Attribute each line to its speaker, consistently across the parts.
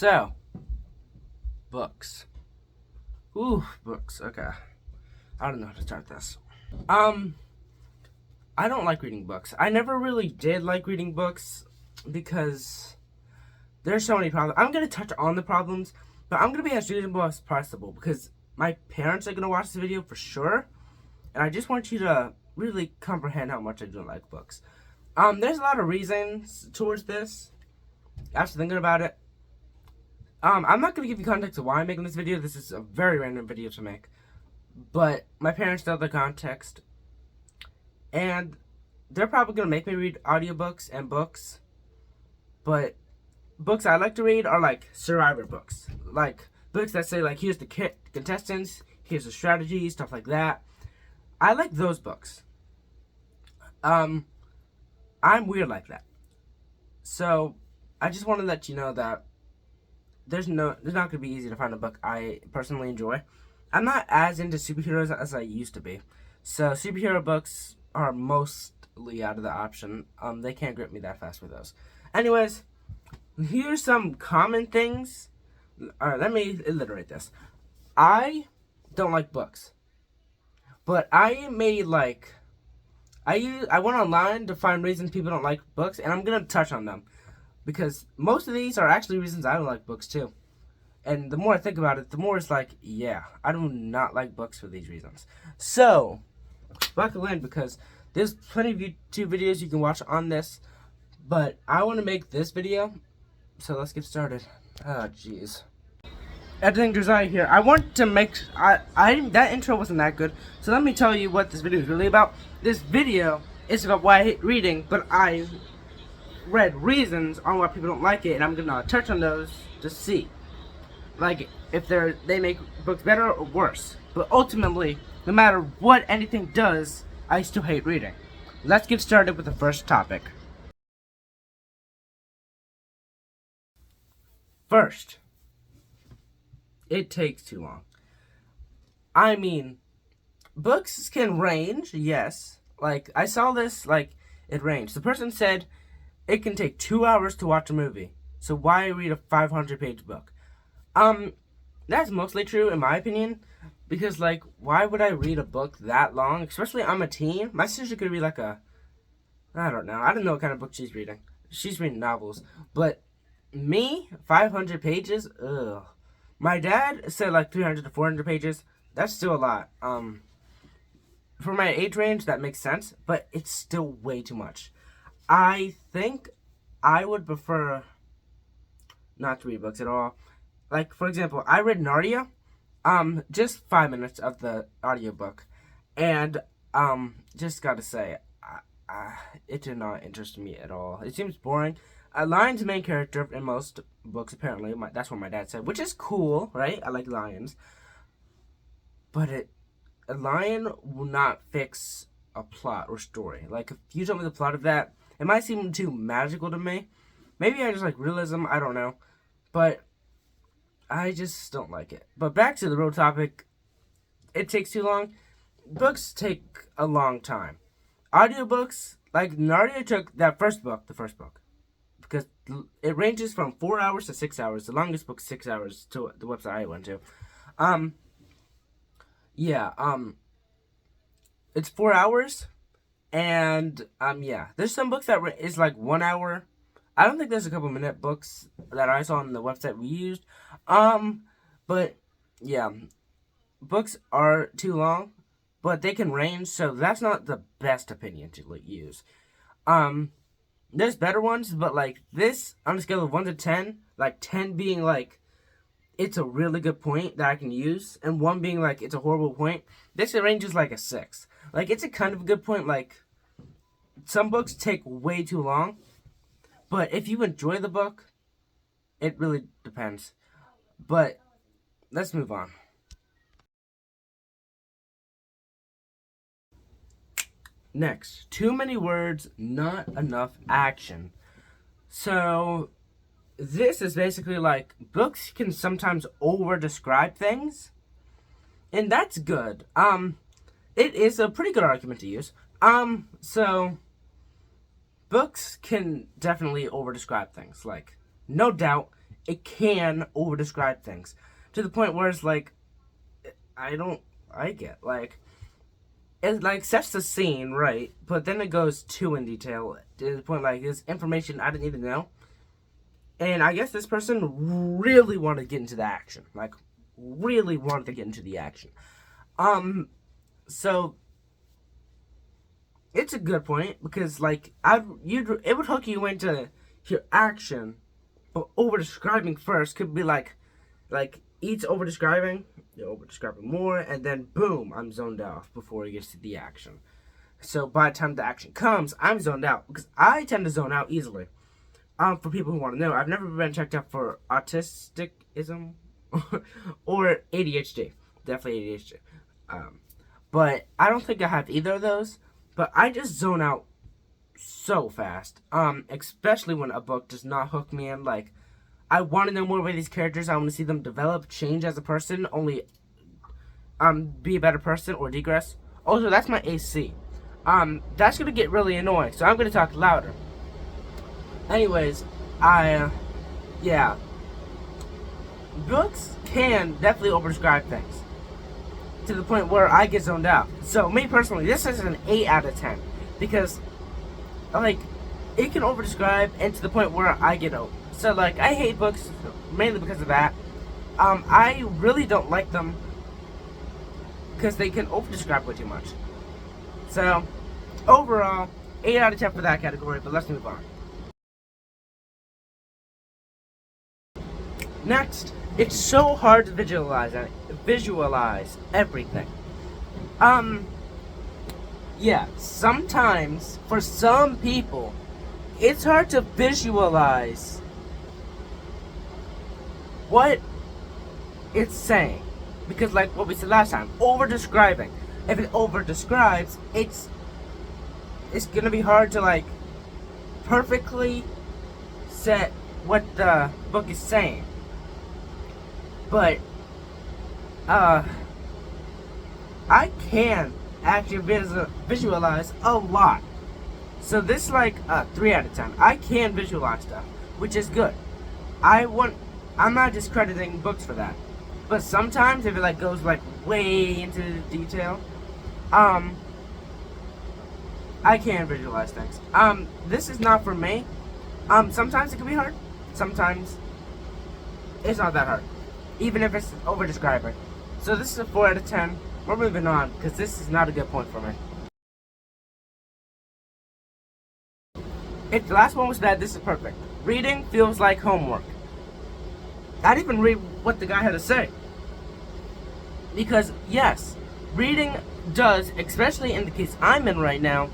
Speaker 1: So, books. Ooh, books. Okay. I don't know how to start this. Um, I don't like reading books. I never really did like reading books because there's so many problems. I'm gonna touch on the problems, but I'm gonna be as reasonable as possible because my parents are gonna watch this video for sure, and I just want you to really comprehend how much I don't like books. There's a lot of reasons towards this. After thinking about it, I'm not gonna give you context of why I'm making this video. This is a very random video to make, but my parents know the context, and they're probably gonna make me read audiobooks and books, but books I like to read are like survivor books, like books that say like here's the contestants, here's the strategy, stuff like that. I like those books. I'm weird like that, so I just want to let you know that there's not gonna be easy to find a book I personally enjoy. I'm not as into superheroes as I used to be, so superhero books are mostly out of the option. They can't grip me that fast with those. Anyways, here's some common things. Alright, let me alliterate this. I don't like books. But I made like I went online to find reasons people don't like books, and I'm gonna touch on them. Because most of these are actually reasons I don't like books too. And the more I think about it, the more it's like, yeah, I do not like books for these reasons. So, buckle in because there's plenty of YouTube videos you can watch on this. But I want to make this video, so let's get started. Oh, jeez. Editing Josiah here. I want to make, that intro wasn't that good, so let me tell you what this video is really about. This video is about why I hate reading, but I read reasons on why people don't like it, and I'm gonna touch on those to see, like, if they make books better or worse. But ultimately, no matter what anything does, I still hate reading. Let's get started with the first topic. First, it takes too long. I mean, books can range, yes. Like, I saw this, like, it ranged. The person said it can take 2 hours to watch a movie. So why read a 500-page book? That's mostly true in my opinion. Because, like, why would I read a book that long? Especially I'm a teen. My sister could read like I don't know. I don't know what kind of book she's reading. She's reading novels. But me, 500 pages? Ugh. My dad said like 300 to 400 pages. That's still a lot. For my age range, that makes sense. But it's still way too much. I think I would prefer not to read books at all. Like, for example, I read Narnia, just 5 minutes of the audiobook, and, just gotta say, it did not interest me at all. It seems boring. Lion's the main character in most books, apparently. That's what my dad said, which is cool, right? I like lions. But a lion will not fix a plot or story. Like, if you tell me the plot of that, it might seem too magical to me. Maybe I just like realism, I don't know. But I just don't like it. But back to the real topic. It takes too long. Books take a long time. Audiobooks, like Narnia took that the first book. Because it ranges from 4 hours to 6 hours. The longest book, 6 hours, to the website I went to. It's 4 hours. And, yeah. There's some books that is like 1 hour. I don't think there's a couple minute books that I saw on the website we used. But, yeah. Books are too long, but they can range, so that's not the best opinion to use. There's better ones, but, like, this, on a scale of 1 to 10, like, 10 being, like, it's a really good point that I can use, and 1 being, like, it's a horrible point, this ranges, like, a 6. Like, it's a kind of a good point, like, some books take way too long, but if you enjoy the book, it really depends. But, let's move on. Next, too many words, not enough action. So, this is basically like, books can sometimes over-describe things, and that's good. It is a pretty good argument to use. So, books can definitely over-describe things. Like, no doubt, it can over-describe things to the point where it's like, I don't like it. Like, it like sets the scene, right, but then it goes too in detail to the point like there's information I didn't even know. And I guess this person really wanted to get into the action. Like, really wanted to get into the action. So it's a good point because like it would hook you into your action, but over describing first could be like each over describing, you're over describing more, and then boom, I'm zoned off before it gets to the action. So by the time the action comes, I'm zoned out because I tend to zone out easily. For people who want to know, I've never been checked out for autism or ADHD. Definitely ADHD. But I don't think I have either of those. But I just zone out so fast. Especially when a book does not hook me in. Like, I want to know more about these characters. I want to see them develop, change as a person, only be a better person or digress. Also, that's my AC. That's gonna get really annoying, so I'm gonna talk louder. Anyways, yeah. Books can definitely overdescribe things to the point where I get zoned out. So, me personally, this is an 8 out of 10 because, like, it can overdescribe and to the point where I get out. So, like, I hate books mainly because of that. I really don't like them because they can overdescribe way too much. So, overall, 8 out of 10 for that category, but let's move on. Next, it's so hard to visualize everything. Yeah, sometimes, for some people, it's hard to visualize what it's saying. Because like what we said last time, over-describing. If it over-describes, it's gonna be hard to like perfectly set what the book is saying. But I can actually visualize a lot. So this is like a 3 out of 10. I can visualize stuff, which is good. I'm not discrediting books for that. But sometimes if it like goes like way into detail, I can visualize things. This is not for me. Sometimes it can be hard. Sometimes it's not that hard. Even if it's over describing. So this is a 4 out of 10. We're moving on because this is not a good point for me. If the last one was bad, this is perfect. Reading feels like homework. I didn't even read what the guy had to say. Because, yes, reading does, especially in the case I'm in right now,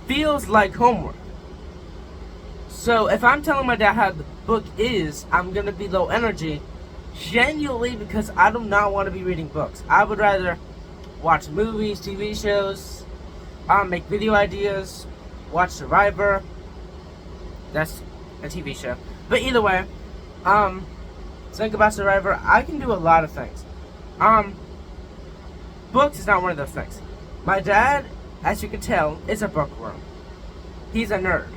Speaker 1: feels like homework. So, if I'm telling my dad how the book is, I'm going to be low energy, genuinely because I do not want to be reading books. I would rather watch movies, TV shows, make video ideas, watch Survivor. That's a TV show. But either way, think about Survivor. I can do a lot of things. Books is not one of those things. My dad, as you can tell, is a bookworm. He's a nerd.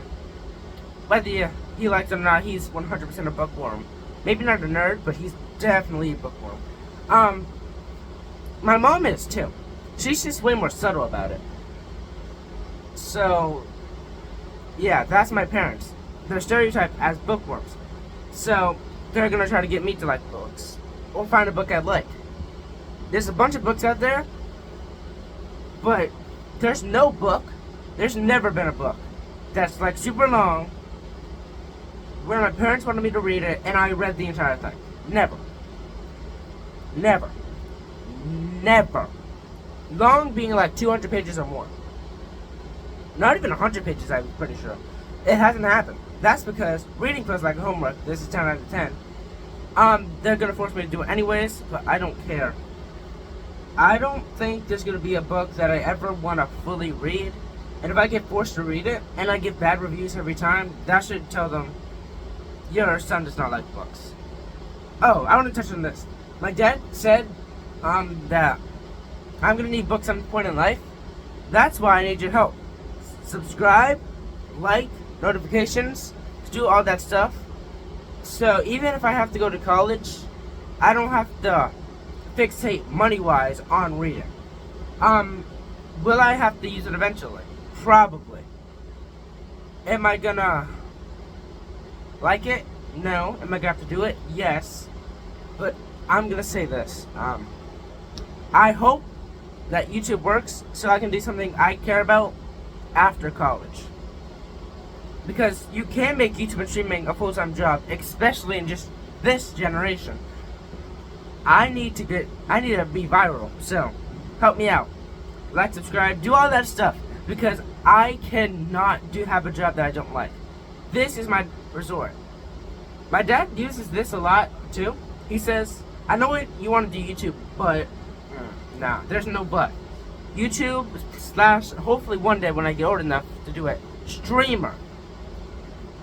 Speaker 1: Whether he likes it or not, he's 100% a bookworm. Maybe not a nerd, but he's definitely a bookworm. My mom is too. She's just way more subtle about it. So, yeah, that's my parents. They're stereotyped as bookworms. So, they're gonna try to get me to like books. Or find a book I like. There's a bunch of books out there, but there's no book. There's never been a book that's like super long where my parents wanted me to read it and I read the entire thing. Never. Never. Never. Long being like 200 pages or more. Not even 100 pages, I'm pretty sure. It hasn't happened. That's because reading feels like homework. This is 10 out of 10. They're gonna force me to do it anyways, but I don't care. I don't think there's gonna be a book that I ever want to fully read. And if I get forced to read it, and I get bad reviews every time, that should tell them, your son does not like books. Oh, I want to touch on this. My dad said, that I'm gonna need books at some point in life. That's why I need your help. Subscribe, like, notifications, do all that stuff. So even if I have to go to college, I don't have to fixate money-wise on reading. Will I have to use it eventually? Probably. Am I gonna like it? No. Am I gonna have to do it? Yes. But I'm gonna say this. I hope that YouTube works so I can do something I care about after college. Because you can make YouTube and streaming a full-time job, especially in just this generation. I need to be viral, so help me out. Like, subscribe, do all that stuff, because I cannot have a job that I don't like. This is my resort. My dad uses this a lot too. He says, I know what you want to do YouTube, but nah, there's no but. YouTube / hopefully one day when I get old enough to do it, streamer.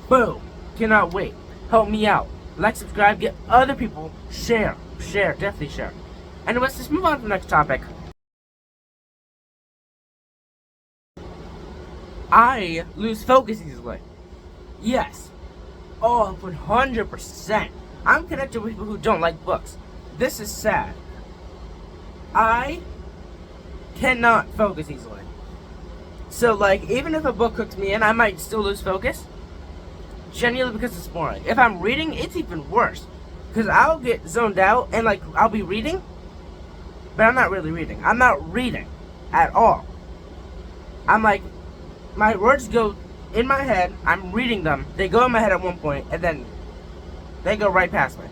Speaker 1: Boom. Cannot wait. Help me out. Like, subscribe, get other people, share, definitely share. Anyways, let's move on to the next topic. I lose focus easily. Yes. Oh, 100%. I'm connected with people who don't like books. This is sad. I cannot focus easily. So, like, even if a book hooks me in, I might still lose focus. Genuinely because it's boring. If I'm reading, it's even worse. Because I'll get zoned out and, like, I'll be reading, but I'm not really reading. I'm not reading at all. I'm like, my words go in my head, I'm reading them, they go in my head at one point, and then they go right past me.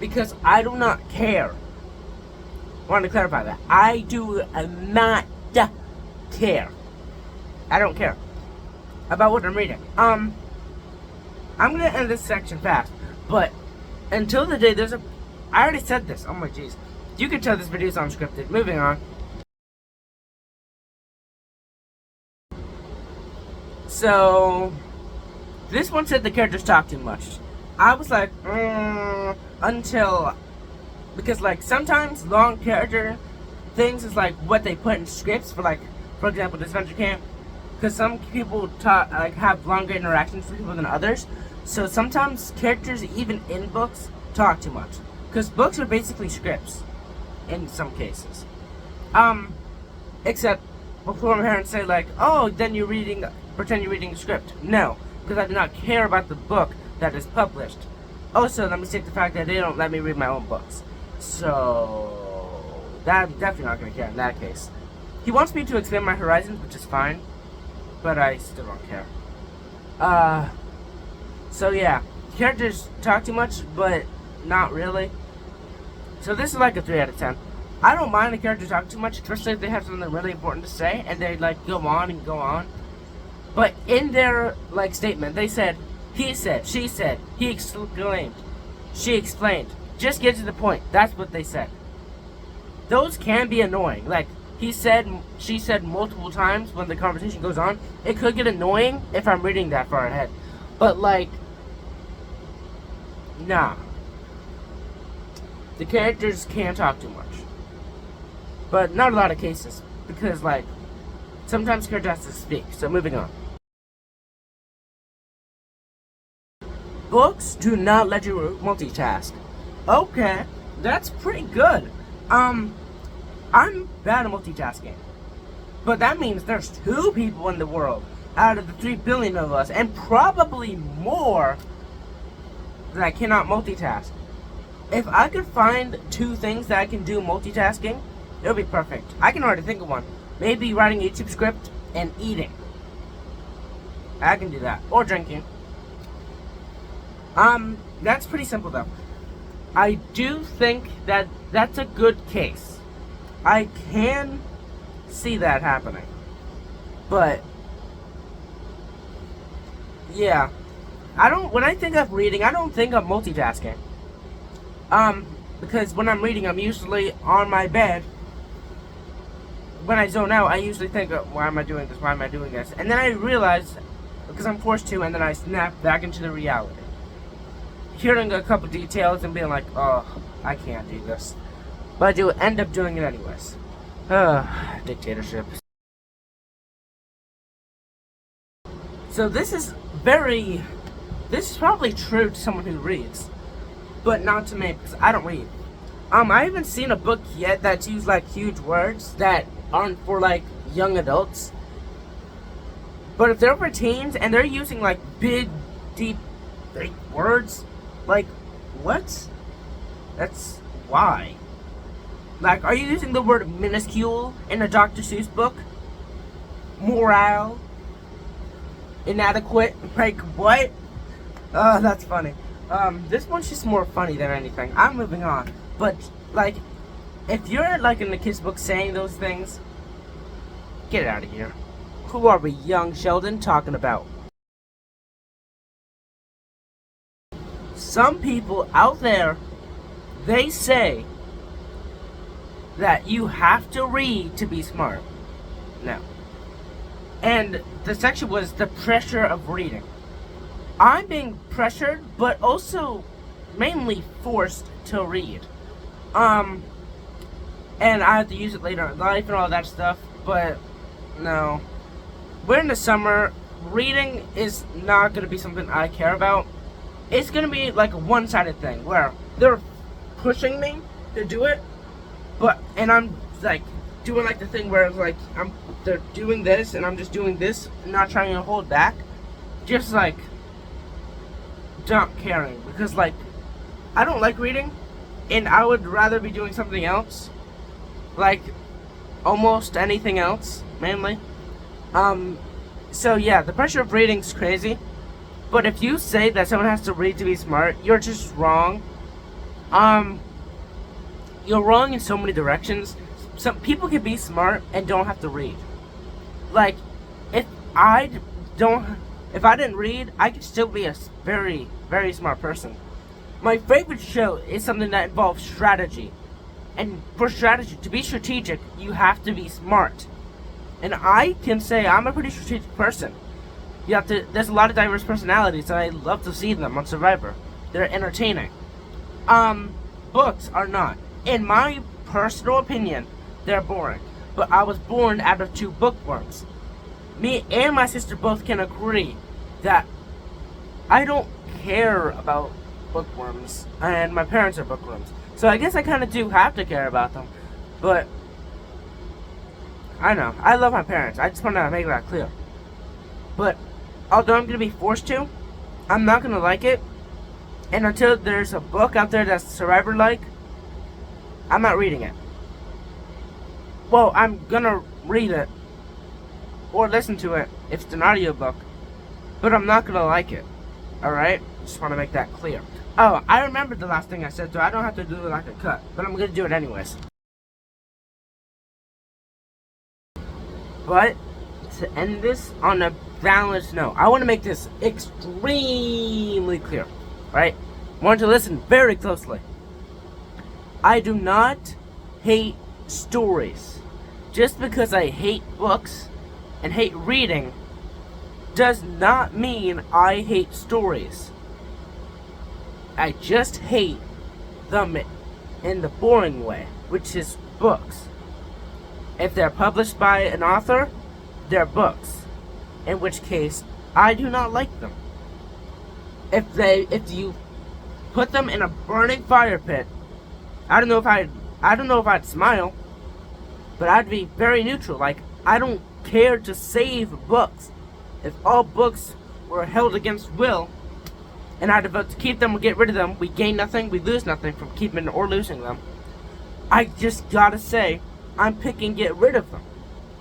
Speaker 1: Because I do not care. I wanted to clarify that. I do not care. I don't care about what I'm reading. I'm gonna end this section fast, but until the day I already said this, oh my jeez. You can tell this video is unscripted. Moving on. So, this one said the characters talk too much. I was like, because like sometimes long character things is like what they put in scripts for, like, for example, this Adventure Camp. Because some people have longer interactions with people than others. So sometimes characters, even in books, talk too much. Because books are basically scripts, in some cases. Except before my parents say like, oh, then pretend you're reading a script. No, because I do not care about the book that is published. Also, let me state the fact that they don't let me read my own books. So, I'm definitely not going to care in that case. He wants me to expand my horizons, which is fine. But I still don't care. So yeah, characters talk too much, but not really. So this is like a 3 out of 10. I don't mind the characters talk too much, especially if they have something really important to say, and they like go on and go on. But in their like statement, they said, he said, she said, he exclaimed, she explained. Just get to the point. That's what they said. Those can be annoying. Like, he said, she said multiple times when the conversation goes on. It could get annoying if I'm reading that far ahead. But, like, nah. The characters can talk too much. But not a lot of cases. Because, like, sometimes characters have to speak. So, moving on. Books do not let you multitask. Okay, that's pretty good. I'm bad at multitasking. But that means there's 2 people in the world out of the 3 billion of us, and probably more, that cannot multitask. If I could find 2 things that I can do multitasking, it would be perfect. I can already think of one. Maybe writing a YouTube script and eating. I can do that. Or drinking. That's pretty simple though. I do think that that's a good case. I can see that happening. But yeah. When I think of reading, I don't think of multitasking. Because when I'm reading, I'm usually on my bed. When I zone out, I usually think, why am I doing this? Why am I doing this? And then I realize, because I'm forced to, and then I snap back into the reality. Hearing a couple details and being like, oh, I can't do this. But I do end up doing it anyways. Dictatorship. So this is very this is probably true to someone who reads, but not to me because I don't read. I haven't seen a book yet that's used like huge words that aren't for like young adults. But if they're for teens and they're using like big, deep, big words, like what? That's why. Like, are you using the word minuscule in a Dr. Seuss book? Morale? Inadequate? Like, what? That's funny. This one's just more funny than anything. I'm moving on. But, like, if you're, like, in the kids' book saying those things, get out of here. Who are we, young Sheldon, talking about? Some people out there, they say that you have to read to be smart. No. And the section was the pressure of reading. I'm being pressured, but also mainly forced to read. And I have to use it later in life and all that stuff, but no. We're in the summer. Reading is not going to be something I care about. It's going to be like a one-sided thing where they're pushing me to do it, and I'm like doing like the thing where it's like they're doing this and I'm just doing this, not trying to hold back, just like not caring, because like I don't like reading and I would rather be doing something else, like almost anything else mainly. So yeah, the pressure of reading's crazy, but if you say that someone has to read to be smart, you're just wrong. You're wrong in so many directions. Some people can be smart and don't have to read. Like, if I didn't read, I could still be a very, very smart person. My favorite show is something that involves strategy. And for strategy, to be strategic, you have to be smart. And I can say I'm a pretty strategic person. There's a lot of diverse personalities, and I love to see them on Survivor. They're entertaining. Books are not. In my personal opinion, they're boring. But I was born out of two bookworms. Me and my sister both can agree that I don't care about bookworms, and my parents are bookworms. So I guess I kind of do have to care about them. But I know, I love my parents. I just want to make that clear. But although I'm going to be forced to, I'm not going to like it. And until there's a book out there that's Survivor-like, I'm not reading it. Well, I'm going to read it or listen to it if it's an audiobook, but I'm not going to like it. Alright? Just want to make that clear. Oh, I remembered the last thing I said, so I don't have to do it like a cut, but I'm going to do it anyways. But to end this on a balanced note, I want to make this extremely clear, right? I want you to listen very closely. I do not hate stories. Just because I hate books and hate reading does not mean I hate stories. I just hate them in the boring way, which is books. If they're published by an author, they're books. In which case, I do not like them. If you put them in a burning fire pit, I don't know if I'd smile, but I'd be very neutral. Like, I don't care to save books. If all books were held against will, and I had to vote to keep them or get rid of them, we gain nothing, we lose nothing from keeping or losing them. I just gotta say, I'm picking get rid of them.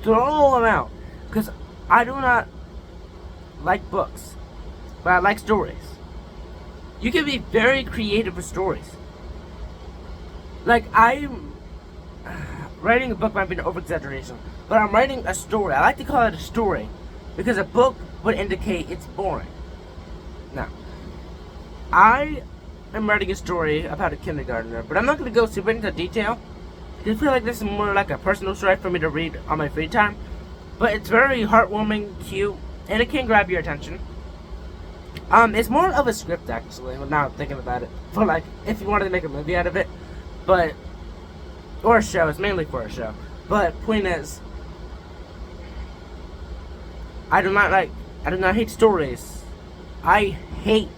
Speaker 1: Throw them out. Because I do not like books, but I like stories. You can be very creative with stories. Like, I'm writing a book might be an over-exaggeration, but I'm writing a story. I like to call it a story because a book would indicate it's boring. Now, I am writing a story about a kindergartner, but I'm not going to go super into detail. I feel like this is more like a personal story for me to read on my free time. But it's very heartwarming, cute, and it can grab your attention. It's more of a script, actually, now I'm thinking about it. For, like, if you wanted to make a movie out of it. But, or a show, it's mainly for a show. But, point is, I do not hate stories. I hate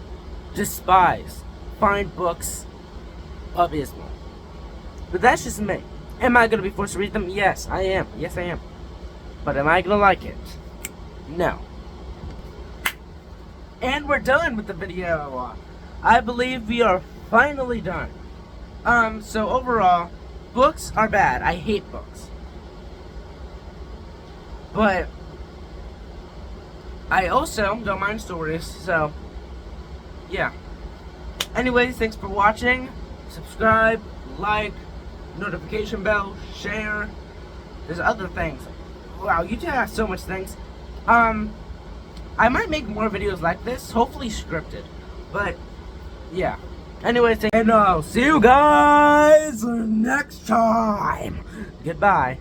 Speaker 1: despise, find books abysmal. But that's just me. Am I going to be forced to read them? Yes, I am. Yes, I am. But am I going to like it? No. And we're done with the video. I believe we are finally done. So overall, books are bad. I hate books. But I also don't mind stories, so yeah. Anyways, thanks for watching. Subscribe, like, notification bell, share. There's other things. Wow, YouTube has so much things. I might make more videos like this, hopefully scripted. But yeah. Anyways, and I'll see you guys next time. Goodbye.